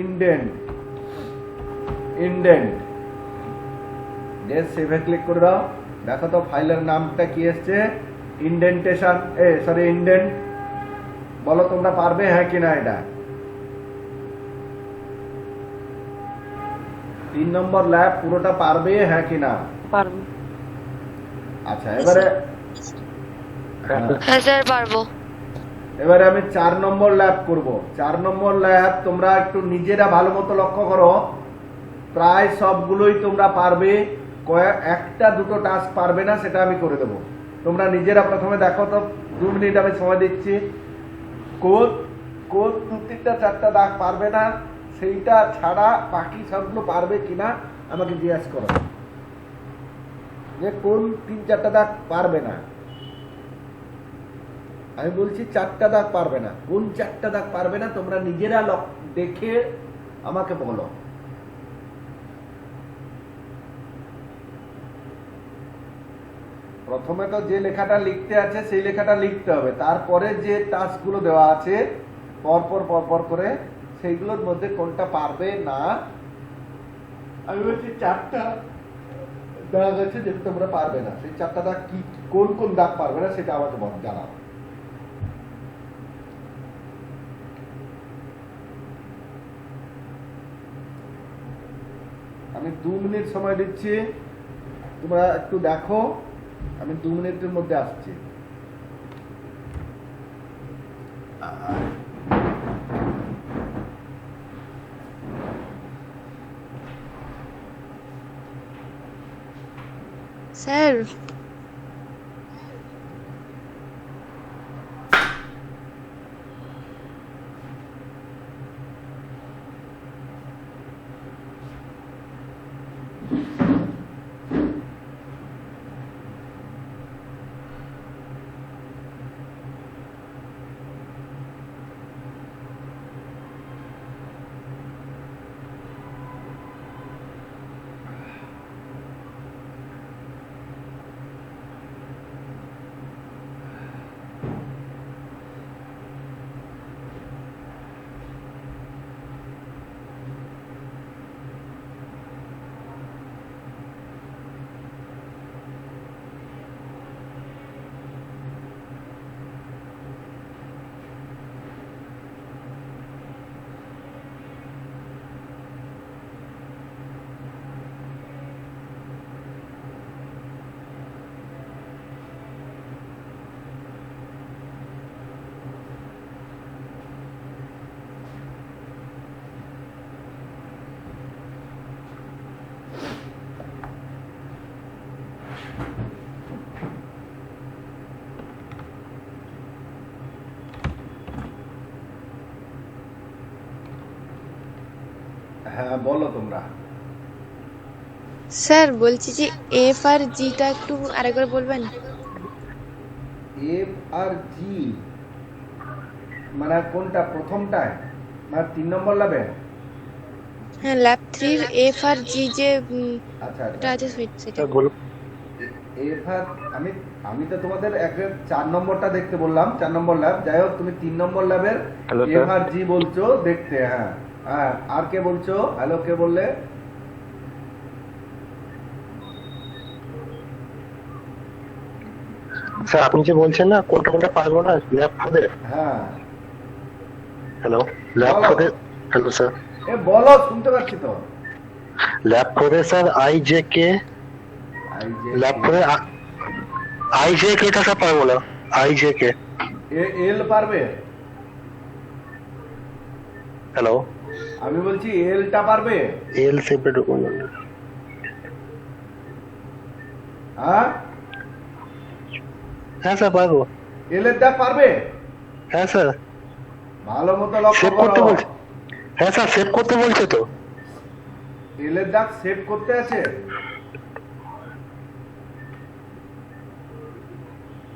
ইন্ডেন্ট। ইন্ডেন্ট সেভে ক্লিক করে দাও। দেখো তো ফাইলের নামটা কি এসছে? Indentation, sorry indent. বলো তোমরা পারবে হ্যাঁ কিনা এটা? 3 নম্বর ল্যাব পুরোটা পারবে হ্যাঁ কিনা? পারবো। আচ্ছা, এবারে হ্যাঁ স্যার পারবো। এবারে আমি 4 নম্বর ল্যাব করব। 4 নম্বর ল্যাব তোমরা একটু নিজেরা ভালো মতো লক্ষ্য করো, প্রায় সবগুলোই তোমরা পারবে। একটা দুটো টাস্ক পারবে না, সেটা আমি করে দেবো। তোমরা নিজেরা প্রথমে দেখো তো, 2 মিনিট আমি সময় দিচ্ছি। কোন 2-3টা 4টা দাগ পারবে না, সেইটা ছাড়া বাকি সবগুলো পারবে কিনা আমাকে জিজ্ঞাসা করো, যে কোন 3-4টা দাগ পারবে না। আমি বলছি 4টা দাগ পারবে না। কোন 4টা দাগ পারবে না তোমরা নিজেরা দেখে আমাকে বলো। প্রথমে তো যে লেখাটা লিখতে আছে সেই লেখাটা লিখতে হবে, তারপরে যে টাস্কগুলো দেওয়া আছে পরপর পরপর করে, সেইগুলোর মধ্যে কোনটা পারবে না। আমি বলছি 4টা দাগ আছে যেটা তোমরা পারবে না, সেই 4টা দাগ কি, কোন কোন দাগ পারবে না সেটা আমাকে জানাও। আমি 2 মিনিট সময় দিচ্ছি, তোমরা একটু দেখো। আমি 2 মিনিটের মধ্যে আসছি। স্যার হ্যাঁ বলো তোমরা। স্যার বলছি যে এফ আর জিটা একটু আরেকবার বলবেন। এফ আর জি মানে কোনটা, প্রথমটায় মানে 3 নম্বর ল্যাবে? হ্যাঁ, ল্যাব 3 এফ আর জি যে আচ্ছা এটা আছে সেটা। স্যার বলুন। এফ আর আমি তো তোমাদের 4 নম্বরটা দেখতে বললাম, 4 নম্বর ল্যাব। যাই হোক, তুমি 3 নম্বর ল্যাবের Hello, sir. এফ আর জি বলছো দেখতে। হ্যাঁ হ্যাঁ, আর কে বলছো? হ্যালো, কে বললে? স্যার আপনি যে বলছেন না কোনটা কোনটা পারবো না ল্যাব ফোরে। হ্যাঁ হ্যালো, ল্যাব বলো। ফোরে। হ্যালো স্যার, এ বলো, শুনতে পাচ্ছি তো। ল্যাব ফোরে স্যার আইজেকে, ল্যাব ফোরে আইজেকে টা স্যার পারবো না। আইজেকে এল পারবে? হ্যালো, আমি বলছি এলটা পারবে? এল সেপারেট ডকুমেন্ট। হ্যাঁ হ্যাঁ স্যার পারবো। এল এর দাগ পারবে? হ্যাঁ স্যার, ভালো মতো লক্ষ্য সেভ করতে করো। বলছে। হ্যাঁ স্যার সেভ করতে বলছে তো। এল এর দাগ সেভ করতে আছে?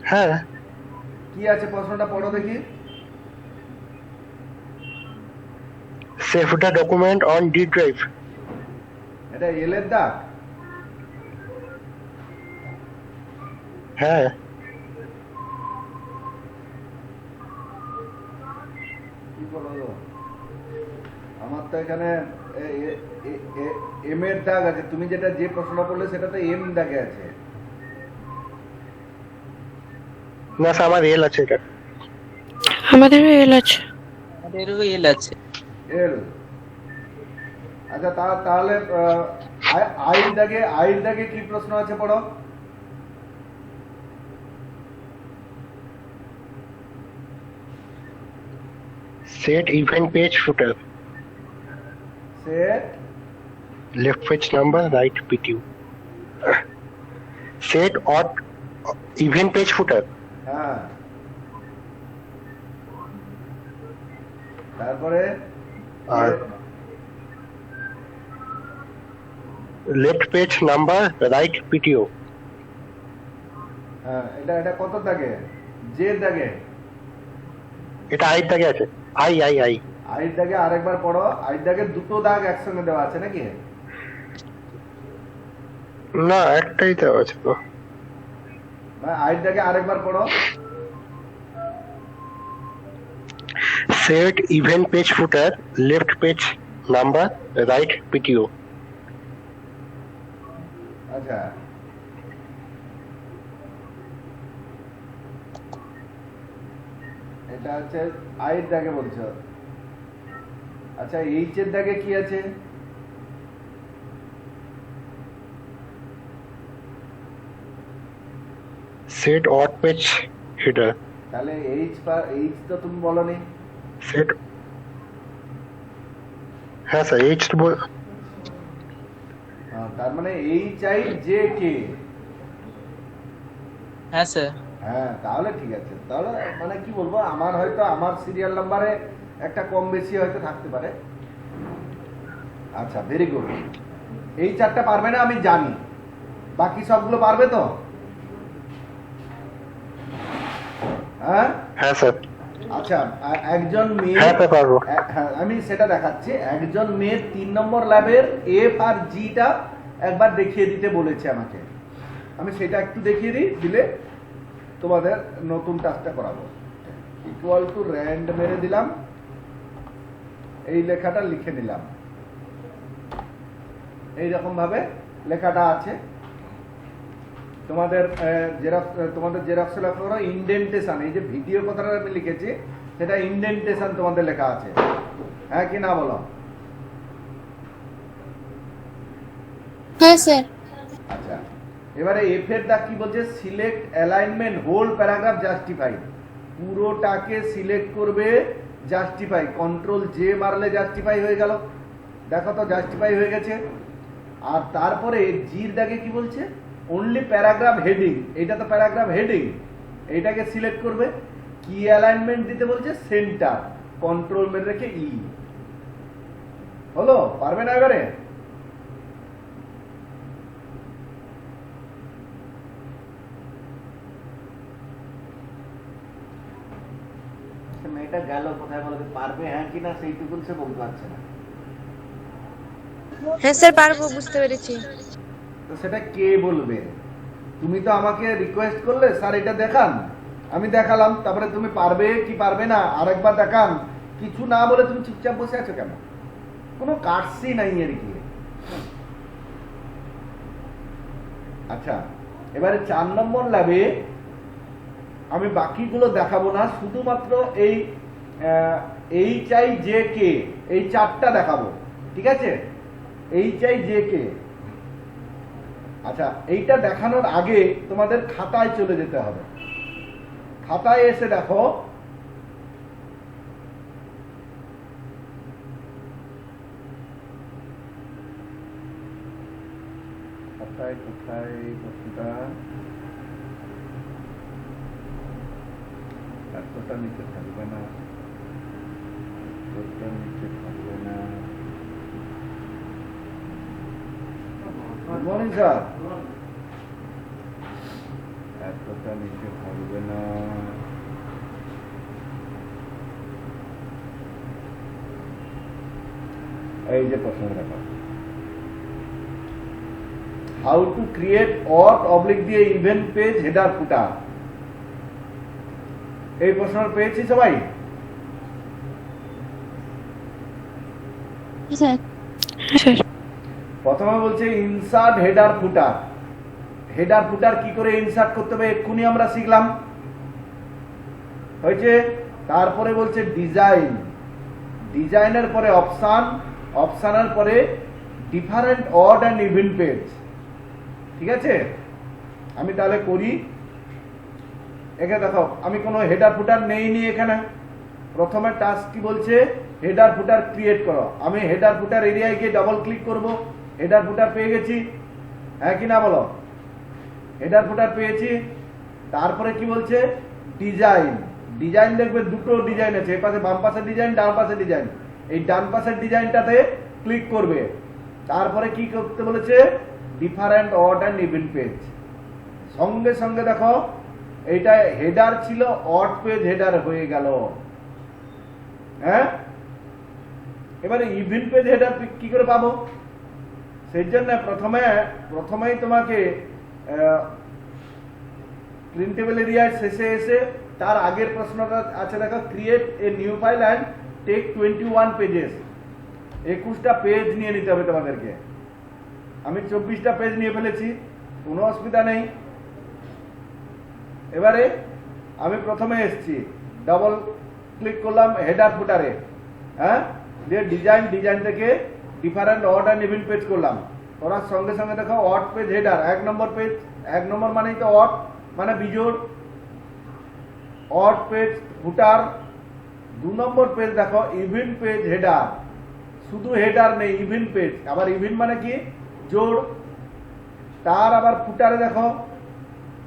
হ্যাঁ কি আছে প্রশ্নটা পড়ো দেখি। Save the document on D drive. এটা এল এর দাগ? হ্যাঁ কি বলো? আমার তো এখানে এম এর দাগ আছে। তুমি যেটা যে প্রশ্নটা করলে সেটা তো এম দাগে আছে। না স্যার আমার এল আছে এটা। আমাদেরও এল আছে। আমাদেরও এল আছে। এল। আচ্ছা তাহলে আইর দাগে কি প্রশ্ন আছে পড়ো। সেট ইভেন্ট পেজ ফুটার, set left page number, right PTU. Set odd event page footer. হ্যাঁ, তারপরে আর left page number, right PTO. হ্যাঁ, এটা কত দাগে? জে দাগে? এটা আই দাগে আছে। আই আইর দাগে আরেকবার পড়ো। আইর দাগে দুটো দাগ একসঙ্গে দেওয়া আছে নাকি? না একটাই দেওয়া আছে তো। আইর দাগে আরেকবার পড়ো। Set event page footer, left page number, right PTO. আচ্ছা, এটা হচ্ছে আইর দাগে বলছো। আচ্ছা, এইচ এর দাগে কি আছে? Set odd page header. তাহলে এইচ তো তুমি বলনি। Set হ্যাঁ স্যার এইচ তো তার মানে এইচ আই জে কে। হ্যাঁ স্যার। হ্যাঁ, তাহলে ঠিক আছে। তাহলে মানে কি বলবো, আমার হয়তো আমার সিরিয়াল নাম্বারে একটা কম বেশি হয়তো থাকতে পারে। আচ্ছা, ভেরি গুড। এই চারটা পারবে না আমি জানি, বাকি সবগুলো পারবে তো? হ্যাঁ হ্যাঁ স্যার। আচ্ছা, একজন মেয়ে, হ্যাঁ স্যার পারবো। হ্যাঁ আমি সেটা দেখাচ্ছি। একজন মেয়ে 3 নম্বর ল্যাবের এফ আর জিটা একবার দেখিয়ে দিতে বলেছে আমাকে। আমি সেটা একটু দেখিয়ে দিলে তোমাদের নতুন টাস্কটা করাবো। ইকুয়াল টু র্যান্ড মেরে দিলাম, এই লেখাটা লিখে নিলাম। এইরকম ভাবে লেখাটা আছে। তোমাদের জেরক্স লেখা করো ইন্ডেন্টেশন। এই যে ভিডিও কথাটা আমি লিখেছি সেটা ইন্ডেন্টেশন তোমাদের লেখা আছে। হ্যাঁ কি না বলো? হ্যাঁ স্যার। আচ্ছা, এবারে এফ এর দাগ কি বলছে? Select alignment whole paragraph justify. পুরোটাকে সিলেক্ট করবে, জাস্টিফাই। কন্ট্রোল জে মারলে জাস্টিফাই হয়ে গেল। দেখো তো জাস্টিফাই হয়ে গেছে। আর তারপরে জির দাগে কি বলছে? Only paragraph heading. এটা তো প্যারাগ্রাফ হেডিং, এইটাকে সিলেক্ট করবে। কি অ্যালাইনমেন্ট দিতে বলছে? সেন্টার। কন্ট্রোল মেরে রেখে ই। হলো? পারবে না এবারে? মেয়েটা গেল কোথায় বলতে পারবে হ্যাঁ কিনা সেইটুকু সে বলতে পারছে না। হ্যাঁ স্যার পারবো, বুঝতে পেরেছি। তো সেটা কে বলবে? তুমি তো আমাকে রিকোয়েস্ট করলে স্যার এটা দেখান, আমি দেখালাম, তারপরে তুমি পারবে কি পারবে না আরেকবার দেখান, কিছু না বলে তুমি চুপচাপ বসে আছো কেন? কোনো কাটসি নাই এর কি? আচ্ছা, এবারে 4 নম্বর ল্যাবে আমি বাকিগুলো দেখাবো না, শুধুমাত্র এই HIJK এই 4টা দেখাবো, ঠিক আছে? HIJK। আচ্ছা, এইটা দেখানোর আগে তোমাদের খাতায় চলে যেতে হবে। খাতায় এসে দেখো খাতায় কোথায় প্রশ্নটা, এতটা নিচে থাকবে না, এতটা নিচে থাকবে না। Good morning sir. এতটা নিচে থাকবে না। এই যে প্রশ্ন দেখো, how to create odd oblique দিয়ে ইভেন পেজ হেডার ফুটার। এই প্রশ্ন পেয়েছি সবাই? প্রথমে বলছে insert header footer. Header footer কি করে ইনসার্ট করতে হবে এক্ষুনি আমরা শিখলাম, হয়েছে? তারপরে বলছে ডিজাইন, ডিজাইনের পরে অপশন, অপশনের পরে different odd and even page, ঠিক আছে? আমি তাহলে করি। এখানে দেখো আমি কোনো হেডার ফুটার নেইনি এখানে। প্রথমে টাস্ক কি বলছে? হেডার ফুটার ক্রিয়েট করো। আমি হেডার ফুটার এরিয়ায় গিয়ে ডাবল ক্লিক করব, হেডার ফুটার পেয়ে গেছি, হ্যাঁ কি না বলো? হেডার ফুটার পেয়েছি। তারপরে কি বলছে? ডিজাইন। ডিজাইন দেখবে দুটো ডিজাইন আছে, এই পাশে বাম পাশের ডিজাইন, ডান পাশের ডিজাইন। এই ডান পাশের ডিজাইনটাতে ক্লিক করবে। তারপরে কি করতে বলেছে? Different odd and even page. সঙ্গে সঙ্গে দেখো এইটা হেডার ছিল, অড পেজ হেডার হয়ে গেল। হ্যাঁ, এবারে ইভেন পেজ হেডার কি করে পাবো? সেই জন্য প্রথমেই তোমাকে প্রিন্টেবল এরিয়ার শেষে এসে তার আগের প্রশ্নটা আছে দেখো, create a new file and take 21 pages. 21টা পেজ নিয়ে নিতে হবে তোমাদেরকে। আমি 24টা পেজ নিয়ে ফেলেছি, কোনো অসুবিধা নেই। এবারে আমি প্রথমে এসছি, ডাবল ক্লিক করলাম হেডার ফুটারে, হ্যাঁ, দিয়ে ডিজাইন, ডিজাইন থেকে different odd and even page করলাম। করার সঙ্গে সঙ্গে দেখো অড পেজ হেডার 1 নম্বর পেজ, 1 নম্বর মানেই তো অড মানে বিজোড়, অড পেজ ফুটার। 2 নম্বর পেজ দেখো ইভেন পেজ হেডার, শুধু হেডার নেই, ইভেন পেজ। আবার ইভেন মানে কি? জোড়। তার আবার ফুটারে দেখো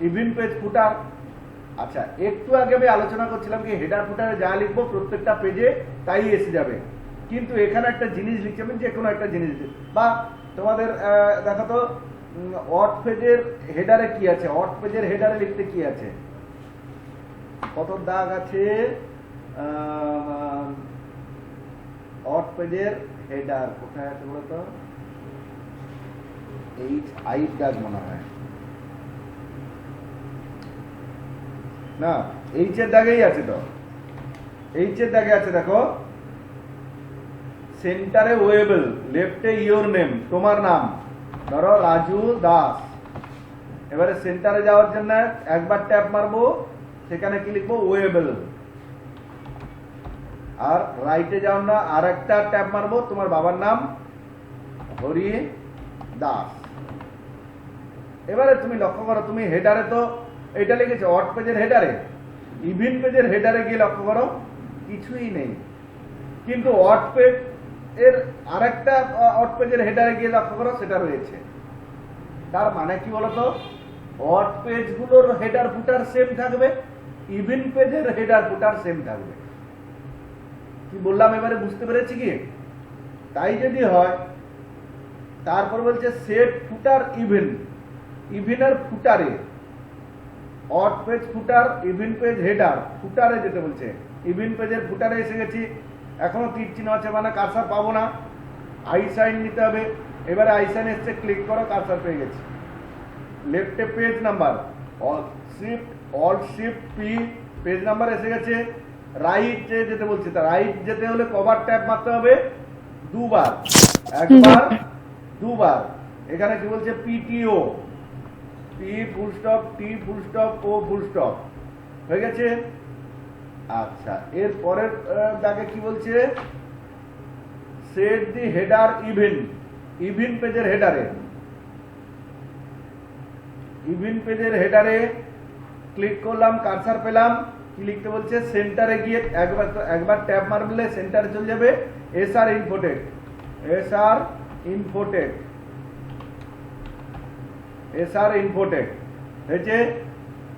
ইভেন পেজ ফুটার। আচ্ছা, একটু আগে আমি আলোচনা করছিলাম কি হেডার ফুটারে যা লিখবো প্রত্যেকটা পেজে তাই এসে যাবে, কিন্তু এখানে একটা জিনিস লিখছি আমি, যে কোনো একটা জিনিস, বা তোমাদের দেখো তো অড পেজের হেডারে কি আছে, অড পেজের হেডারে লিখতে কি আছে, কত দাগ আছে? অড পেজের হেডার কোথায় আছে বলো তো? HI দাগ মনে হয় না, H এর দাগেই আছে তো, H এর দাগে আছে দেখো, সেন্টারে ওয়েবল, লেফটে ইওর নেম, তোমার নাম, ধরো রাজু দাস। এবারে সেন্টারে যাওয়ার জন্য একবার ট্যাপ মারবো, সেখানে কি লিখবো? ওয়েবল। আর রাইটে যাও না, আর একটা ট্যাপ মারবো, তোমার বাবার নাম হরি দাস। এবারে তুমি লক্ষ্য করো, তুমি হেডারে তো এটা লিখেছো অড পেজের হেডারে, ইভেন পেজের হেডারে গিয়ে লক্ষ্য করো কিছুই নেই, কিন্তু অড পেজ এর আরেকটা অড পেজের হেডারে গিয়ে লক্ষ্য করো সেটা রয়েছে। তার মানে কি বলতো? অড পেজগুলোর হেডার ফুটার সেম থাকবে, ইভেন পেজের হেডার ফুটার সেম থাকবে। কি বললাম এবারে বুঝতে পেরেছি কি? তাই যদি হয়, তারপর বলছে সেট ফুটার ইভেন, ইভেনের ফুটারে, অড পেজ ফুটার, ইভেন পেজ হেডার, ফুটারে যেতে বলছে, ইভেন পেজের ফুটারে এসে গেছি, এখনো তীর চিহ্ন আছে মানে কার্সার পাবো না, আই সাইন নিতে হবে। এবারে আই সাইন এসছে, ক্লিক করো, কার্সার পেয়ে গেছি। লেফটে page number, alt shift P, page number এসে গেছে। রাইট যেতে বলছে, তা রাইট যেতে হলে কভার ট্যাব মারতে হবে দুবার, একবার দুবার। এখানে কি বলছে PTO, P full stop, T full stop, O full stop, হয়ে গেছে। আচ্ছা, এর পরের দাগে কি বলছে, সেট দি হেডার ইভেন, ইভেন পেজের হেডারে, ইভেন পেজের হেডারে ক্লিক করলাম, কার্সার পেলাম, কি লিখতে বলছে, সেন্টারে গিয়ে একবার ট্যাব মারলে সেন্টারে চলে যাবে, SR Infotech, SR Infotech, SR Infotech হয়েছে।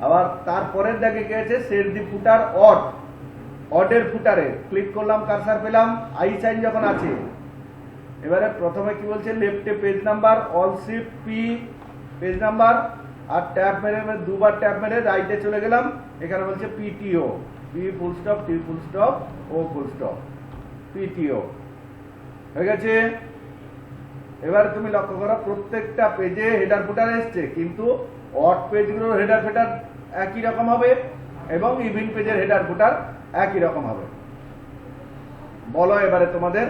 আবার তারপরের দাগে কি আছে, সেট দি ফুটার অড, অডের ফুটারে ক্লিক করলাম, কার্সার পেলাম, আই সাইন যখন আছে। এবারে প্রথমে কি বলছে, লেফটে page number, alt shift P page number, আর ট্যাব মেরে দুবার ট্যাব মেরে রাইটে চলে গেলাম, এখানে বলছে PTO, P full stop, T full stop, O full stop, PTO, হয়ে গেছে। এবার তুমি লক্ষ্য করো, প্রত্যেকটা পেজে হেডার ফুটার এসছে, কিন্তু অড পেজগুলোর হেডার ফেডার একই রকম হবে এবং ইভেন পেজের হেডার ফুটার একই রকম হবে। বলো এবারে তোমাদের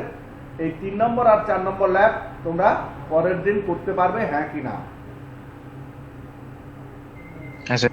এই 3 নম্বর আর 4 নম্বর ল্যাব তোমরা পরের দিন করতে পারবে, হ্যাঁ কি না? হ্যাঁ স্যার।